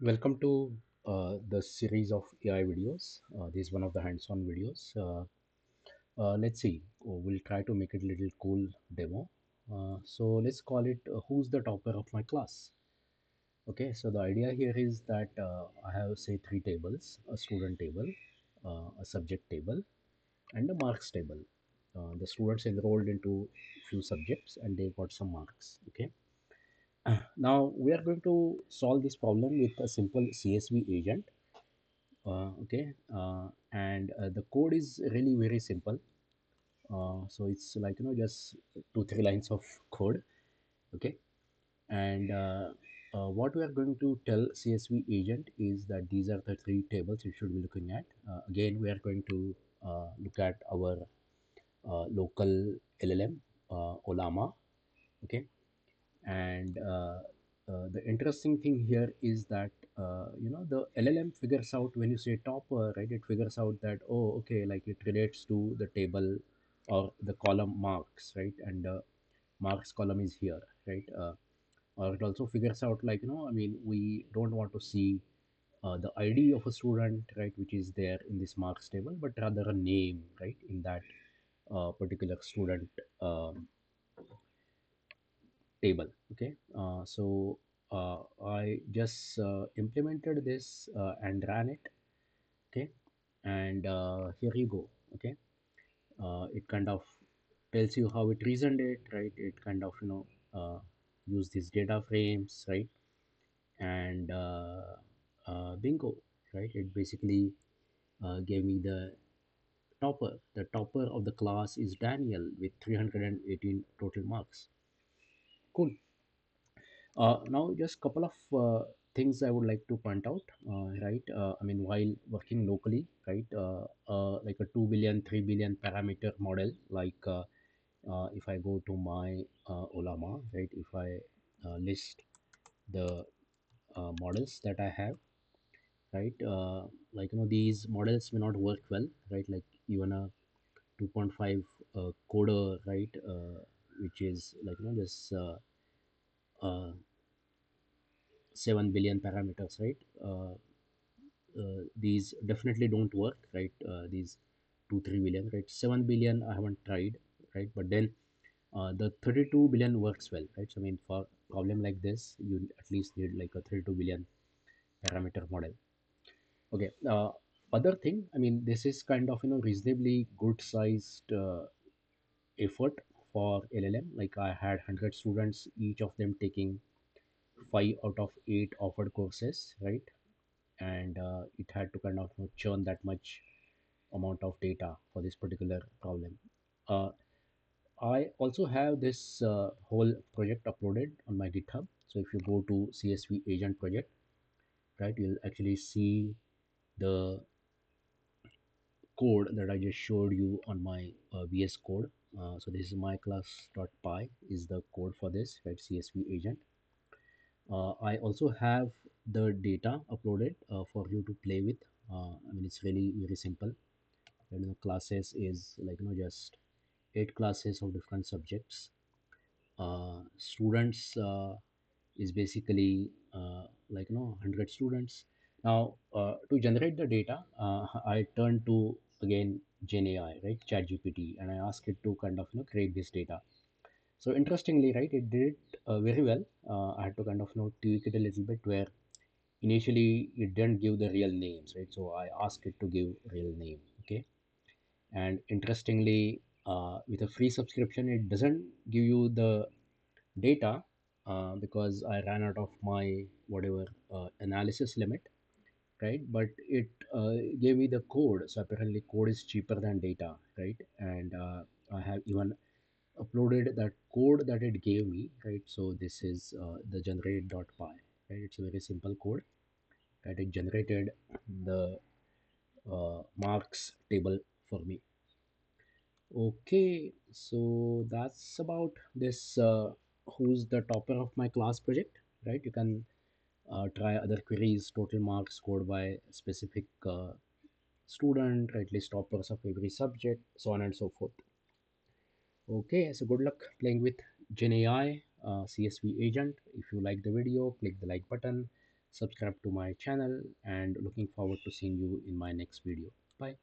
Welcome to the series of AI videos. This is one of the hands-on videos. Let's see. We'll try to make it a little cool demo. So let's call it "Who's the topper of my class?" Okay. So the idea here is that I have say three tables: a student table, a subject table, and a marks table. The students enrolled into few subjects and they got some marks. Okay. Now we are going to solve this problem with a simple CSV agent. Okay, and the code is really very simple. So it's like just 2 3 lines of code. Okay, and what we are going to tell CSV agent is that these are the three tables you should be looking at. Again, we are going to look at our local LLM, ollama. Okay, and the interesting thing here is that the LLM figures out when you say topper, right? It figures out that, oh, okay, like it relates to the table or the column marks, right? And the marks column is here, right? Or it also figures out, like, I mean, we don't want to see the ID of a student, right, which is there in this marks table, but rather a name, right, in that particular student table. Okay, I just implemented this and ran it. Okay, and here you go. Okay, it kind of tells you how it reasoned it, right? It kind of use these data frames, right? And bingo, right? It basically gave me the topper. The topper of the class is Daniel with 318 total marks. Cool. Now, just couple of things I would like to point out, right? I mean, while working locally, right, like a 2 billion, 3 billion parameter model, like if I go to my ollama, right, if I list the models that I have, right, like, these models may not work well, right, like even a 2.5 coder, right, which is like, this 7 billion parameters, right? These definitely don't work, right? These 2 3 billion, right? 7 billion I haven't tried, right? But then the 32 billion works well, right? So I mean, for problem like this, you at least need like a 32 billion parameter model. Okay. Other thing, I mean, this is kind of reasonably good sized effort for LLM. Like I had 100 students, each of them taking 5 out of 8 offered courses, right? And it had to kind of churn that much amount of data for this particular problem. Uh, I also have this whole project uploaded on my GitHub. So if you go to CSV agent project, right, you'll actually see the code that I just showed you on my VS code. So this is my class.py is the code for this, right, CSV agent. I also have the data uploaded for you to play with. I mean, it's really very simple. And classes is like just 8 classes of different subjects. Students is basically like 100 students. Now to generate the data, I turn to again Gen AI, right, Chat GPT, and I ask it to kind of create this data. So interestingly, right, it did it very well. I had to kind of tweak it a little bit, where initially it didn't give the real names, right? So I asked it to give real name. Okay, and interestingly, with a free subscription, it doesn't give you the data because I ran out of my whatever analysis limit, right? But it gave me the code. So apparently code is cheaper than data, right? And I have even uploaded that code that it gave me, right? So this is the generate.py, right? It's a very simple code that it generated the marks table for me. Okay, so that's about this who's the topper of my class project, right? You can try other queries, total marks scored by specific student, right? List toppers of every subject, so on and so forth. Okay, so good luck playing with Gen AI CSV agent. If you like the video, click the like button, subscribe to my channel, and looking forward to seeing you in my next video. Bye.